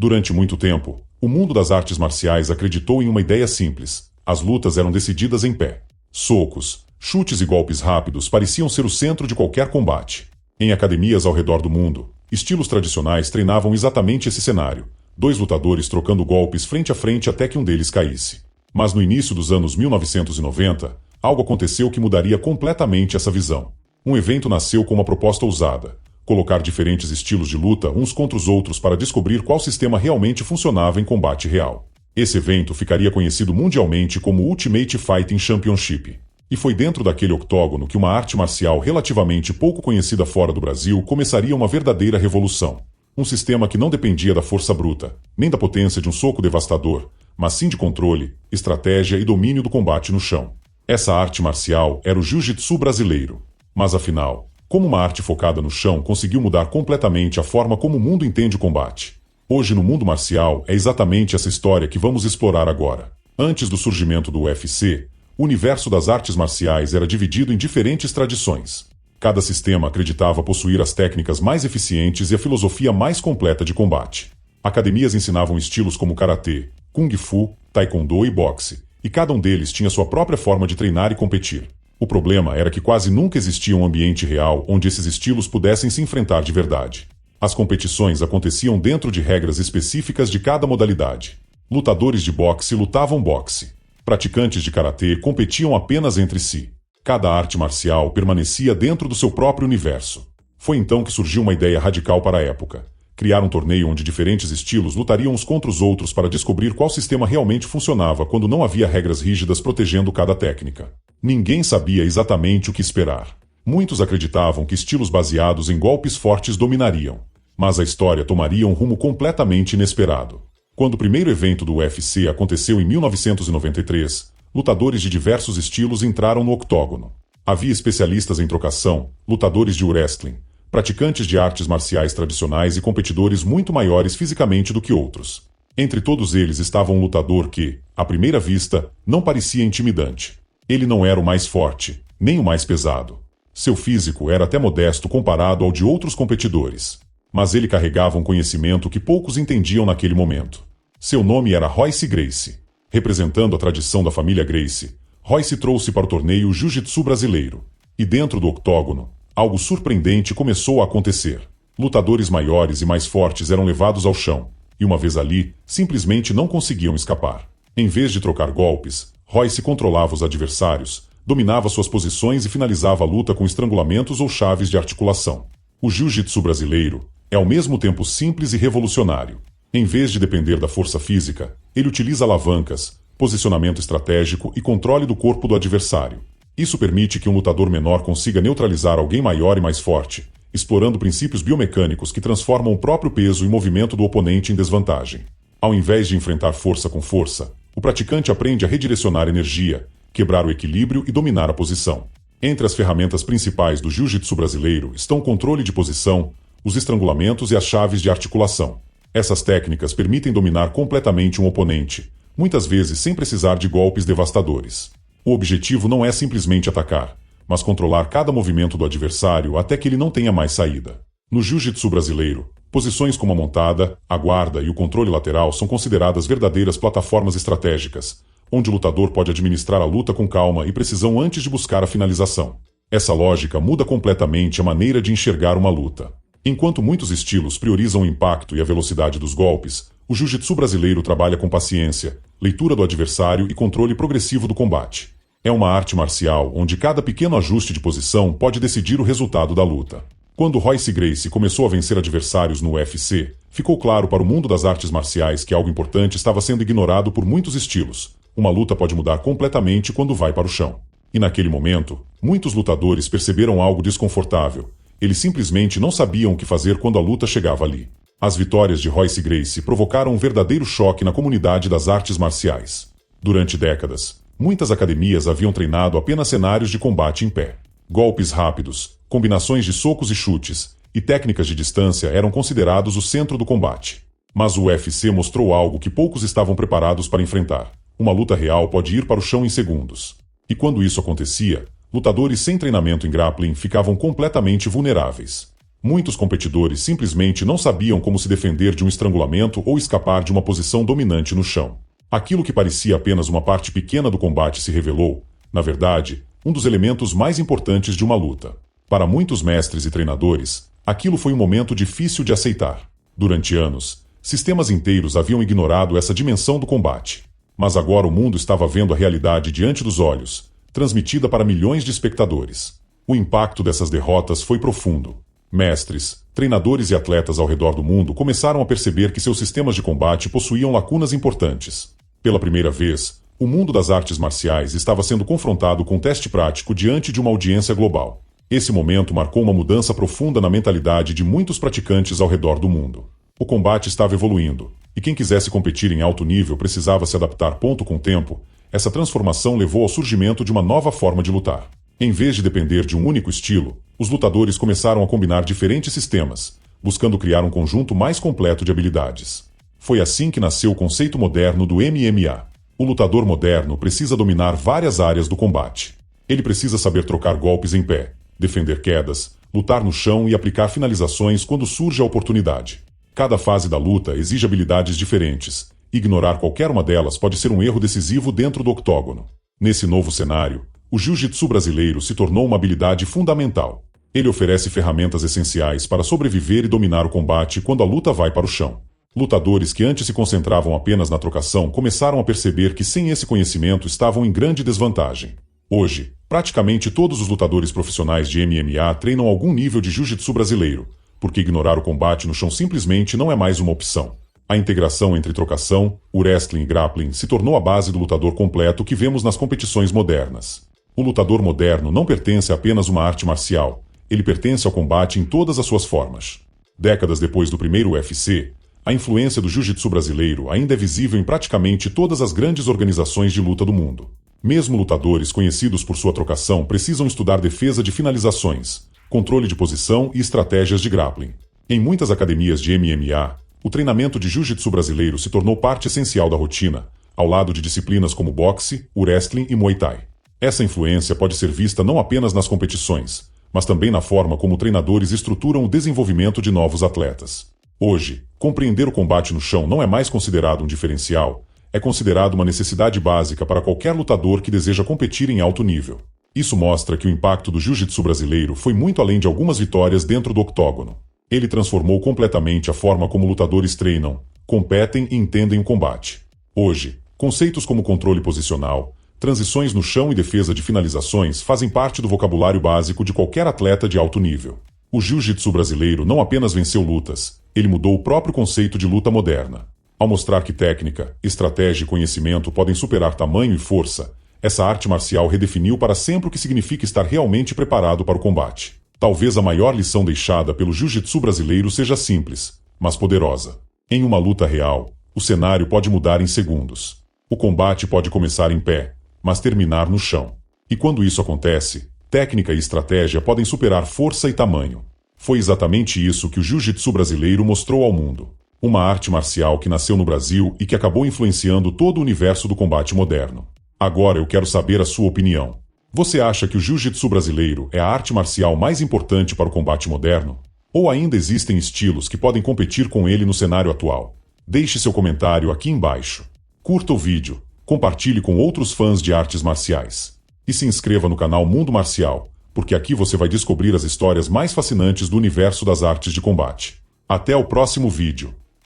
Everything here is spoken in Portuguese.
Durante muito tempo, o mundo das artes marciais acreditou em uma ideia simples: as lutas eram decididas em pé. Socos, chutes e golpes rápidos pareciam ser o centro de qualquer combate. Em academias ao redor do mundo, estilos tradicionais treinavam exatamente esse cenário: dois lutadores trocando golpes frente a frente até que um deles caísse. Mas no início dos anos 1990, algo aconteceu que mudaria completamente essa visão. Um evento nasceu com uma proposta ousada: colocar diferentes estilos de luta uns contra os outros para descobrir qual sistema realmente funcionava em combate real. Esse evento ficaria conhecido mundialmente como Ultimate Fighting Championship. E foi dentro daquele octógono que uma arte marcial relativamente pouco conhecida fora do Brasil começaria uma verdadeira revolução. Um sistema que não dependia da força bruta, nem da potência de um soco devastador, mas sim de controle, estratégia e domínio do combate no chão. Essa arte marcial era o Jiu-Jitsu brasileiro. Mas afinal, como uma arte focada no chão conseguiu mudar completamente a forma como o mundo entende o combate? Hoje no mundo marcial é exatamente essa história que vamos explorar agora. Antes do surgimento do UFC, o universo das artes marciais era dividido em diferentes tradições. Cada sistema acreditava possuir as técnicas mais eficientes e a filosofia mais completa de combate. Academias ensinavam estilos como karatê, kung fu, taekwondo e boxe, e cada um deles tinha sua própria forma de treinar e competir. O problema era que quase nunca existia um ambiente real onde esses estilos pudessem se enfrentar de verdade. As competições aconteciam dentro de regras específicas de cada modalidade. Lutadores de boxe lutavam boxe. Praticantes de karatê competiam apenas entre si. Cada arte marcial permanecia dentro do seu próprio universo. Foi então que surgiu uma ideia radical para a época: criar um torneio onde diferentes estilos lutariam uns contra os outros para descobrir qual sistema realmente funcionava quando não havia regras rígidas protegendo cada técnica. Ninguém sabia exatamente o que esperar. Muitos acreditavam que estilos baseados em golpes fortes dominariam. Mas a história tomaria um rumo completamente inesperado. Quando o primeiro evento do UFC aconteceu em 1993, lutadores de diversos estilos entraram no octógono. Havia especialistas em trocação, lutadores de wrestling, praticantes de artes marciais tradicionais e competidores muito maiores fisicamente do que outros. Entre todos eles estava um lutador que, à primeira vista, não parecia intimidante. Ele não era o mais forte, nem o mais pesado. Seu físico era até modesto comparado ao de outros competidores. Mas ele carregava um conhecimento que poucos entendiam naquele momento. Seu nome era Royce Gracie. Representando a tradição da família Gracie, Royce trouxe para o torneio o Jiu-Jitsu brasileiro. E dentro do octógono, algo surpreendente começou a acontecer. Lutadores maiores e mais fortes eram levados ao chão, e uma vez ali, simplesmente não conseguiam escapar. Em vez de trocar golpes, Royce controlava os adversários, dominava suas posições e finalizava a luta com estrangulamentos ou chaves de articulação. O Jiu-Jitsu brasileiro é ao mesmo tempo simples e revolucionário. Em vez de depender da força física, ele utiliza alavancas, posicionamento estratégico e controle do corpo do adversário. Isso permite que um lutador menor consiga neutralizar alguém maior e mais forte, explorando princípios biomecânicos que transformam o próprio peso e movimento do oponente em desvantagem. Ao invés de enfrentar força com força, o praticante aprende a redirecionar energia, quebrar o equilíbrio e dominar a posição. Entre as ferramentas principais do Jiu-Jitsu brasileiro estão o controle de posição, os estrangulamentos e as chaves de articulação. Essas técnicas permitem dominar completamente um oponente, muitas vezes sem precisar de golpes devastadores. O objetivo não é simplesmente atacar, mas controlar cada movimento do adversário até que ele não tenha mais saída. No Jiu-Jitsu brasileiro, posições como a montada, a guarda e o controle lateral são consideradas verdadeiras plataformas estratégicas, onde o lutador pode administrar a luta com calma e precisão antes de buscar a finalização. Essa lógica muda completamente a maneira de enxergar uma luta. Enquanto muitos estilos priorizam o impacto e a velocidade dos golpes, o Jiu-Jitsu brasileiro trabalha com paciência, leitura do adversário e controle progressivo do combate. É uma arte marcial onde cada pequeno ajuste de posição pode decidir o resultado da luta. Quando Royce Gracie começou a vencer adversários no UFC, ficou claro para o mundo das artes marciais que algo importante estava sendo ignorado por muitos estilos. Uma luta pode mudar completamente quando vai para o chão. E naquele momento, muitos lutadores perceberam algo desconfortável. Eles simplesmente não sabiam o que fazer quando a luta chegava ali. As vitórias de Royce Gracie provocaram um verdadeiro choque na comunidade das artes marciais. Durante décadas, muitas academias haviam treinado apenas cenários de combate em pé. Golpes rápidos, combinações de socos e chutes, e técnicas de distância eram considerados o centro do combate. Mas o UFC mostrou algo que poucos estavam preparados para enfrentar. Uma luta real pode ir para o chão em segundos. E quando isso acontecia, lutadores sem treinamento em grappling ficavam completamente vulneráveis. Muitos competidores simplesmente não sabiam como se defender de um estrangulamento ou escapar de uma posição dominante no chão. Aquilo que parecia apenas uma parte pequena do combate se revelou, na verdade, um dos elementos mais importantes de uma luta. Para muitos mestres e treinadores, aquilo foi um momento difícil de aceitar. Durante anos, sistemas inteiros haviam ignorado essa dimensão do combate. Mas agora o mundo estava vendo a realidade diante dos olhos, transmitida para milhões de espectadores. O impacto dessas derrotas foi profundo. Mestres, treinadores e atletas ao redor do mundo começaram a perceber que seus sistemas de combate possuíam lacunas importantes. Pela primeira vez, o mundo das artes marciais estava sendo confrontado com um teste prático diante de uma audiência global. Esse momento marcou uma mudança profunda na mentalidade de muitos praticantes ao redor do mundo. O combate estava evoluindo, e quem quisesse competir em alto nível precisava se adaptar. Com o tempo, essa transformação levou ao surgimento de uma nova forma de lutar. Em vez de depender de um único estilo, os lutadores começaram a combinar diferentes sistemas, buscando criar um conjunto mais completo de habilidades. Foi assim que nasceu o conceito moderno do MMA. O lutador moderno precisa dominar várias áreas do combate. Ele precisa saber trocar golpes em pé, defender quedas, lutar no chão e aplicar finalizações quando surge a oportunidade. Cada fase da luta exige habilidades diferentes. Ignorar qualquer uma delas pode ser um erro decisivo dentro do octógono. Nesse novo cenário, o jiu-jitsu brasileiro se tornou uma habilidade fundamental. Ele oferece ferramentas essenciais para sobreviver e dominar o combate quando a luta vai para o chão. Lutadores que antes se concentravam apenas na trocação começaram a perceber que sem esse conhecimento estavam em grande desvantagem. Hoje, praticamente todos os lutadores profissionais de MMA treinam algum nível de jiu-jitsu brasileiro, porque ignorar o combate no chão simplesmente não é mais uma opção. A integração entre trocação, o wrestling e grappling se tornou a base do lutador completo que vemos nas competições modernas. O lutador moderno não pertence a apenas uma arte marcial, ele pertence ao combate em todas as suas formas. Décadas depois do primeiro UFC, a influência do jiu-jitsu brasileiro ainda é visível em praticamente todas as grandes organizações de luta do mundo. Mesmo lutadores conhecidos por sua trocação precisam estudar defesa de finalizações, controle de posição e estratégias de grappling. Em muitas academias de MMA, o treinamento de jiu-jitsu brasileiro se tornou parte essencial da rotina, ao lado de disciplinas como boxe, wrestling e muay thai. Essa influência pode ser vista não apenas nas competições, mas também na forma como treinadores estruturam o desenvolvimento de novos atletas. Hoje, compreender o combate no chão não é mais considerado um diferencial, é considerado uma necessidade básica para qualquer lutador que deseja competir em alto nível. Isso mostra que o impacto do jiu-jitsu brasileiro foi muito além de algumas vitórias dentro do octógono. Ele transformou completamente a forma como lutadores treinam, competem e entendem o combate. Hoje, conceitos como controle posicional, transições no chão e defesa de finalizações fazem parte do vocabulário básico de qualquer atleta de alto nível. O jiu-jitsu brasileiro não apenas venceu lutas, ele mudou o próprio conceito de luta moderna. Ao mostrar que técnica, estratégia e conhecimento podem superar tamanho e força, essa arte marcial redefiniu para sempre o que significa estar realmente preparado para o combate. Talvez a maior lição deixada pelo jiu-jitsu brasileiro seja simples, mas poderosa. Em uma luta real, o cenário pode mudar em segundos. O combate pode começar em pé, mas terminar no chão. E quando isso acontece, técnica e estratégia podem superar força e tamanho. Foi exatamente isso que o jiu-jitsu brasileiro mostrou ao mundo. Uma arte marcial que nasceu no Brasil e que acabou influenciando todo o universo do combate moderno. Agora eu quero saber a sua opinião. Você acha que o jiu-jitsu brasileiro é a arte marcial mais importante para o combate moderno? Ou ainda existem estilos que podem competir com ele no cenário atual? Deixe seu comentário aqui embaixo. Curta o vídeo, compartilhe com outros fãs de artes marciais. E se inscreva no canal Mundo Marcial, porque aqui você vai descobrir as histórias mais fascinantes do universo das artes de combate. Até o próximo vídeo.